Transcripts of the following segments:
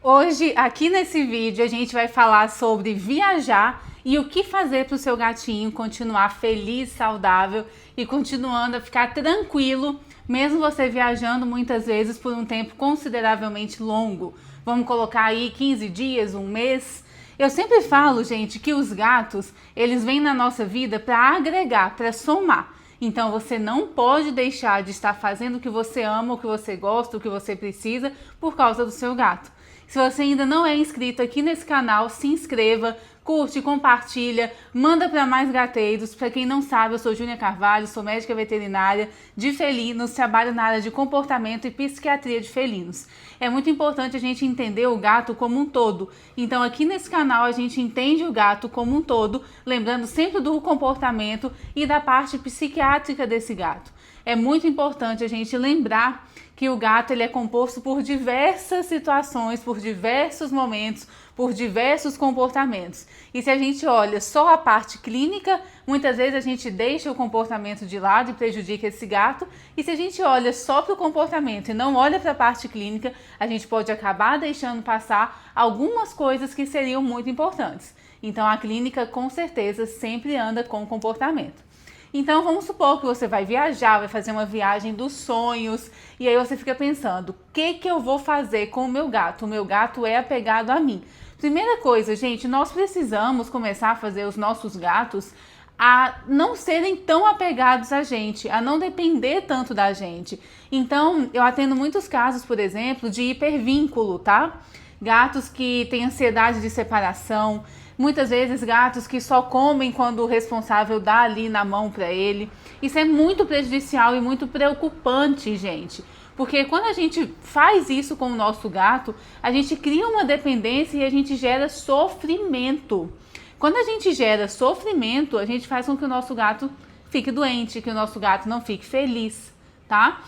Hoje, aqui nesse vídeo, a gente vai falar sobre viajar e o que fazer para o seu gatinho continuar feliz, saudável e continuando a ficar tranquilo, mesmo você viajando muitas vezes por um tempo consideravelmente longo. Vamos colocar aí 15 dias, um mês. Eu sempre falo, gente, que os gatos, eles vêm na nossa vida para agregar, para somar. Então você não pode deixar de estar fazendo o que você ama, o que você gosta, o que você precisa por causa do seu gato. Se você ainda não é inscrito aqui nesse canal, se inscreva, curte, compartilha, manda para mais gateiros. Para quem não sabe, eu sou Júnia Carvalho, sou médica veterinária de felinos, trabalho na área de comportamento e psiquiatria de felinos. É muito importante a gente entender o gato como um todo. Então aqui nesse canal a gente entende o gato como um todo, lembrando sempre do comportamento e da parte psiquiátrica desse gato. É muito importante a gente lembrar que o gato ele é composto por diversas situações, por diversos momentos, por diversos comportamentos. E se a gente olha só a parte clínica, muitas vezes a gente deixa o comportamento de lado e prejudica esse gato. E se a gente olha só para o comportamento e não olha para a parte clínica, a gente pode acabar deixando passar algumas coisas que seriam muito importantes. Então a clínica com certeza sempre anda com o comportamento. Então vamos supor que você vai viajar, vai fazer uma viagem dos sonhos e aí você fica pensando, o que eu vou fazer com o meu gato? O meu gato é apegado a mim. Primeira coisa, gente, nós precisamos começar a fazer os nossos gatos a não serem tão apegados a gente, a não depender tanto da gente. Então eu atendo muitos casos, por exemplo, de hipervínculo, tá? Gatos que têm ansiedade de separação, muitas vezes gatos que só comem quando o responsável dá ali na mão para ele. Isso é muito prejudicial e muito preocupante, gente. Porque quando a gente faz isso com o nosso gato, a gente cria uma dependência e a gente gera sofrimento. Quando a gente gera sofrimento, a gente faz com que o nosso gato fique doente, que o nosso gato não fique feliz, tá?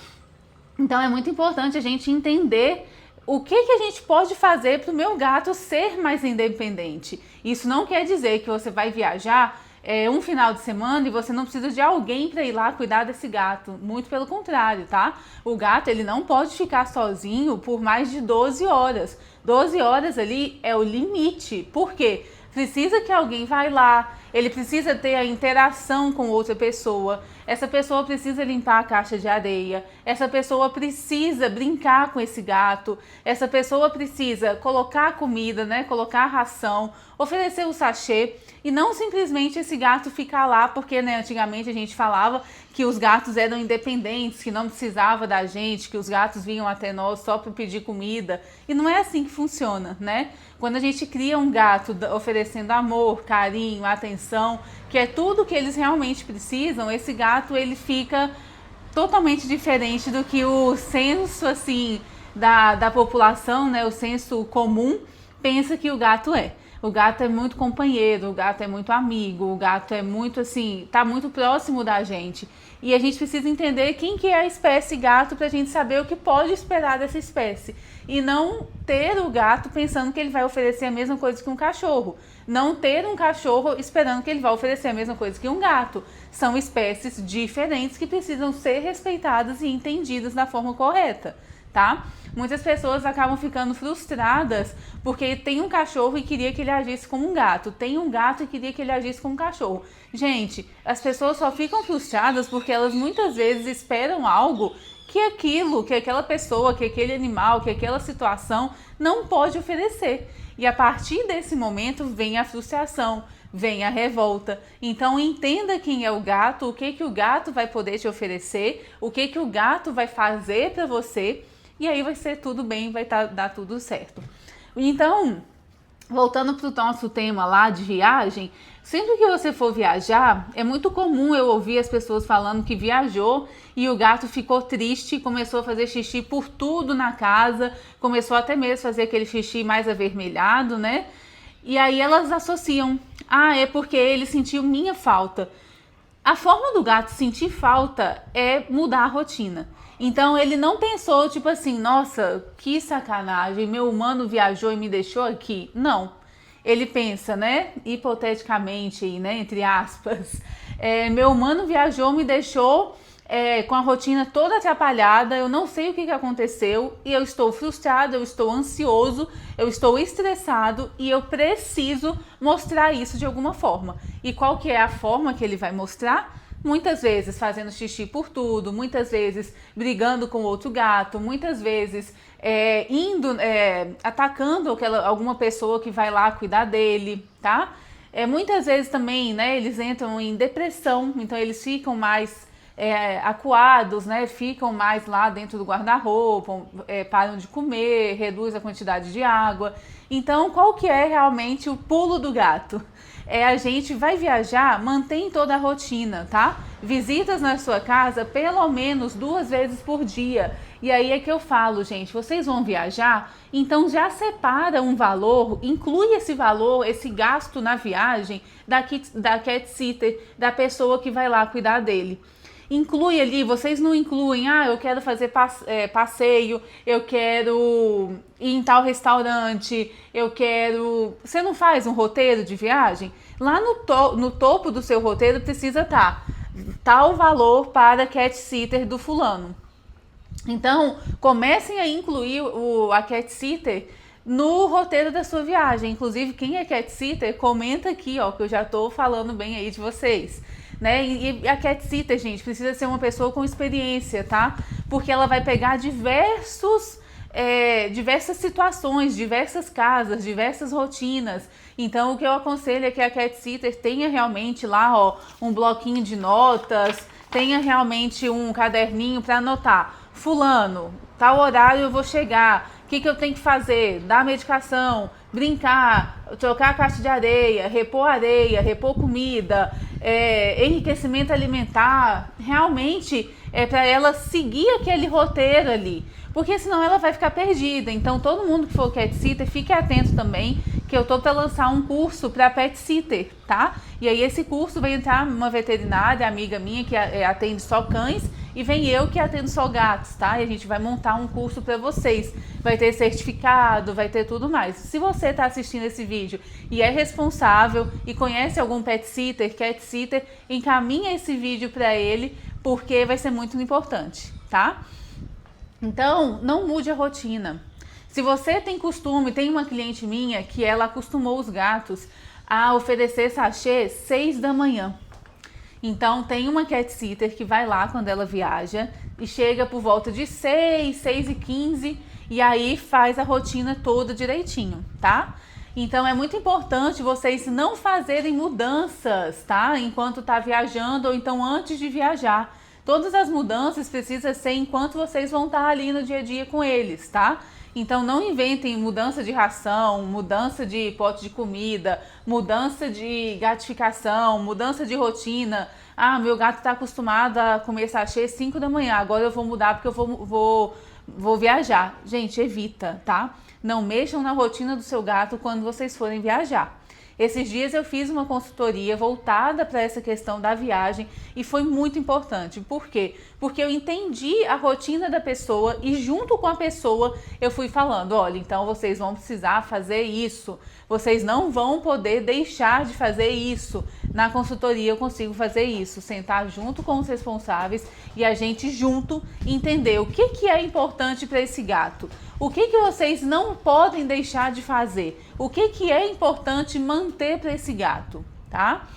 Então é muito importante a gente entender o que a gente pode fazer para o meu gato ser mais independente. Isso não quer dizer que você vai viajar um final de semana e você não precisa de alguém para ir lá cuidar desse gato. Muito pelo contrário, tá? O gato ele não pode ficar sozinho por mais de 12 horas. 12 horas ali é o limite. Por quê? Precisa que alguém vá lá, ele precisa ter a interação com outra pessoa, essa pessoa precisa limpar a caixa de areia, essa pessoa precisa brincar com esse gato, essa pessoa precisa colocar comida, né, colocar ração, oferecer o sachê e não simplesmente esse gato ficar lá porque, né, antigamente a gente falava que os gatos eram independentes, que não precisava da gente, que os gatos vinham até nós só para pedir comida. E não é assim que funciona, né? Quando a gente cria um gato oferecendo amor, carinho, atenção, que é tudo que eles realmente precisam, esse gato ele fica totalmente diferente do que o senso assim da população, né? O senso comum pensa que o gato é. O gato é muito companheiro, o gato é muito amigo, o gato é muito assim, tá muito próximo da gente. E a gente precisa entender quem que é a espécie gato pra gente saber o que pode esperar dessa espécie. E não ter o gato pensando que ele vai oferecer a mesma coisa que um cachorro. Não ter um cachorro esperando que ele vai oferecer a mesma coisa que um gato. São espécies diferentes que precisam ser respeitadas e entendidas da forma correta, tá? Muitas pessoas acabam ficando frustradas porque tem um cachorro e queria que ele agisse como um gato. Tem um gato e queria que ele agisse como um cachorro. Gente, as pessoas só ficam frustradas porque elas muitas vezes esperam algo que aquilo, que aquela pessoa, que aquele animal, que aquela situação não pode oferecer. E a partir desse momento vem a frustração, vem a revolta. Então entenda quem é o gato, o que o gato vai poder te oferecer, o que o gato vai fazer para você. E aí vai ser tudo bem, vai dar tudo certo. Então, voltando para o nosso tema lá de viagem, sempre que você for viajar, é muito comum eu ouvir as pessoas falando que viajou e o gato ficou triste, começou a fazer xixi por tudo na casa, começou até mesmo a fazer aquele xixi mais avermelhado, né? E aí elas associam, é porque ele sentiu minha falta. A forma do gato sentir falta é mudar a rotina. Então ele não pensou tipo assim, nossa, que sacanagem, meu humano viajou e me deixou aqui. Não. Ele pensa, né, hipoteticamente, né, entre aspas, meu humano viajou, me deixou com a rotina toda atrapalhada, eu não sei o que aconteceu e eu estou frustrado, eu estou ansioso, eu estou estressado e eu preciso mostrar isso de alguma forma. E qual que é a forma que ele vai mostrar? Muitas vezes fazendo xixi por tudo, muitas vezes brigando com outro gato, muitas vezes atacando alguma pessoa que vai lá cuidar dele, tá? Muitas vezes também, né, eles entram em depressão, então eles ficam mais acuados, né, ficam mais lá dentro do guarda-roupa, param de comer, reduz a quantidade de água. Então, qual que é realmente o pulo do gato? A gente vai viajar, mantém toda a rotina, tá? Visitas na sua casa pelo menos 2 vezes por dia. E aí é que eu falo, gente, vocês vão viajar, então já separa um valor, inclui esse valor, esse gasto na viagem da cat sitter, da pessoa que vai lá cuidar dele. Inclui ali, vocês não incluem, eu quero fazer passeio, eu quero ir em tal restaurante, Você não faz um roteiro de viagem? Lá no topo do seu roteiro precisa estar tal valor para cat sitter do fulano. Então, comecem a incluir a cat sitter no roteiro da sua viagem. Inclusive, quem é cat sitter, comenta aqui, ó, que eu já estou falando bem aí de vocês. Né? E a cat sitter, gente, precisa ser uma pessoa com experiência, tá? Porque ela vai pegar diversas situações, diversas casas, diversas rotinas. Então, o que eu aconselho é que a cat sitter tenha realmente lá, ó, um bloquinho de notas, tenha realmente um caderninho para anotar. Fulano, tal horário eu vou chegar, o que eu tenho que fazer? Dar medicação, brincar, trocar a caixa de areia, repor comida, enriquecimento alimentar. Realmente é para ela seguir aquele roteiro ali, porque senão ela vai ficar perdida. Então, todo mundo que for cat sitter, fique atento também, que eu tô para lançar um curso para pet sitter, tá? E aí esse curso vai entrar uma veterinária, amiga minha, que atende só cães, e vem eu que atendo só gatos, tá? E a gente vai montar um curso para vocês. Vai ter certificado, vai ter tudo mais. Se você tá assistindo esse vídeo e é responsável e conhece algum pet sitter, cat sitter, encaminha esse vídeo para ele, porque vai ser muito importante, tá? Então, não mude a rotina. Se você tem costume, tem uma cliente minha que ela acostumou os gatos a oferecer sachê 6 da manhã. Então, tem uma cat sitter que vai lá quando ela viaja e chega por volta de 6h15 e aí faz a rotina toda direitinho, tá? Então, é muito importante vocês não fazerem mudanças, tá? Enquanto tá viajando ou então antes de viajar. Todas as mudanças precisam ser enquanto vocês vão estar ali no dia a dia com eles, tá? Então não inventem mudança de ração, mudança de pote de comida, mudança de gatificação, mudança de rotina. Meu gato está acostumado a comer sachê 5 da manhã, agora eu vou mudar porque eu vou viajar. Gente, evita, tá? Não mexam na rotina do seu gato quando vocês forem viajar. Esses dias eu fiz uma consultoria voltada para essa questão da viagem e foi muito importante. Por quê? Porque eu entendi a rotina da pessoa e junto com a pessoa eu fui falando, olha, então vocês vão precisar fazer isso, vocês não vão poder deixar de fazer isso. Na consultoria eu consigo fazer isso, sentar junto com os responsáveis e a gente junto entender o que é importante para esse gato. O que vocês não podem deixar de fazer? O que é importante manter para esse gato, tá?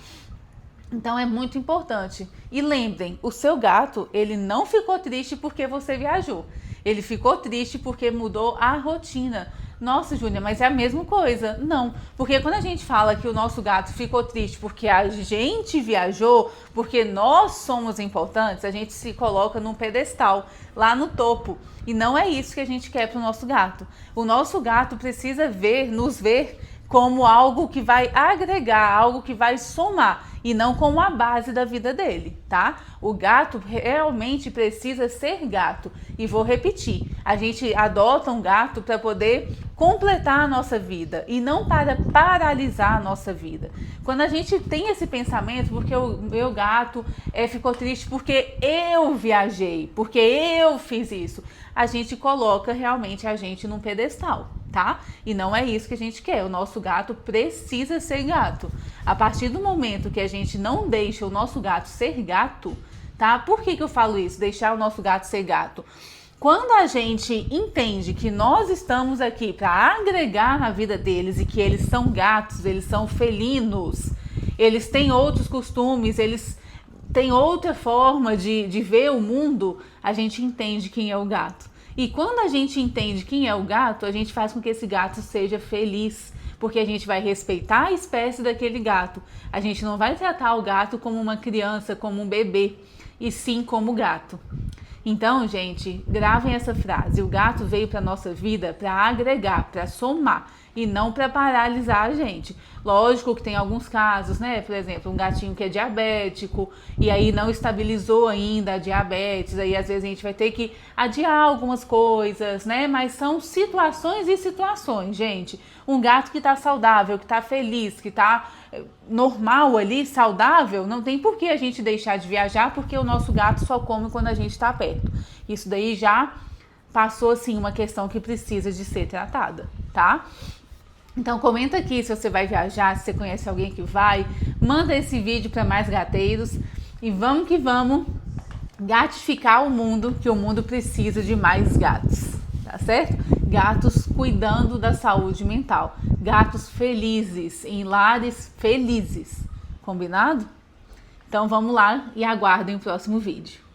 Então é muito importante. E lembrem, o seu gato, ele não ficou triste porque você viajou. Ele ficou triste porque mudou a rotina. Nossa, Júlia, mas é a mesma coisa. Não, porque quando a gente fala que o nosso gato ficou triste porque a gente viajou, porque nós somos importantes, a gente se coloca num pedestal, lá no topo. E não é isso que a gente quer para o nosso gato. O nosso gato precisa nos ver como algo que vai agregar, algo que vai somar e não como a base da vida dele, tá? O gato realmente precisa ser gato. E vou repetir, a gente adota um gato para poder completar a nossa vida e não para paralisar a nossa vida. Quando a gente tem esse pensamento, porque o meu gato ficou triste porque eu viajei, porque eu fiz isso, a gente coloca realmente a gente num pedestal, tá? E não é isso que a gente quer. O nosso gato precisa ser gato. A partir do momento que a gente não deixa o nosso gato ser gato, tá? Por que eu falo isso? Deixar o nosso gato ser gato. Quando a gente entende que nós estamos aqui para agregar na vida deles e que eles são gatos, eles são felinos, eles têm outros costumes, eles têm outra forma de ver o mundo, a gente entende quem é o gato. E quando a gente entende quem é o gato, a gente faz com que esse gato seja feliz, porque a gente vai respeitar a espécie daquele gato. A gente não vai tratar o gato como uma criança, como um bebê, e sim como gato. Então, gente, gravem essa frase. O gato veio para nossa vida para agregar, para somar e não para paralisar a gente. Lógico que tem alguns casos, né? Por exemplo, um gatinho que é diabético e aí não estabilizou ainda a diabetes, aí às vezes a gente vai ter que adiar algumas coisas, né? Mas são situações e situações, gente. Um gato que tá saudável, que tá feliz, que tá normal ali, saudável, não tem por que a gente deixar de viajar, porque o nosso gato só come quando a gente tá perto. Isso daí já passou, assim, uma questão que precisa de ser tratada, tá? Então comenta aqui se você vai viajar, se você conhece alguém que vai, manda esse vídeo para mais gateiros e vamos que vamos gatificar o mundo, que o mundo precisa de mais gatos, tá certo? Gatos cuidando da saúde mental, gatos felizes, em lares felizes, combinado? Então vamos lá e aguardem o próximo vídeo.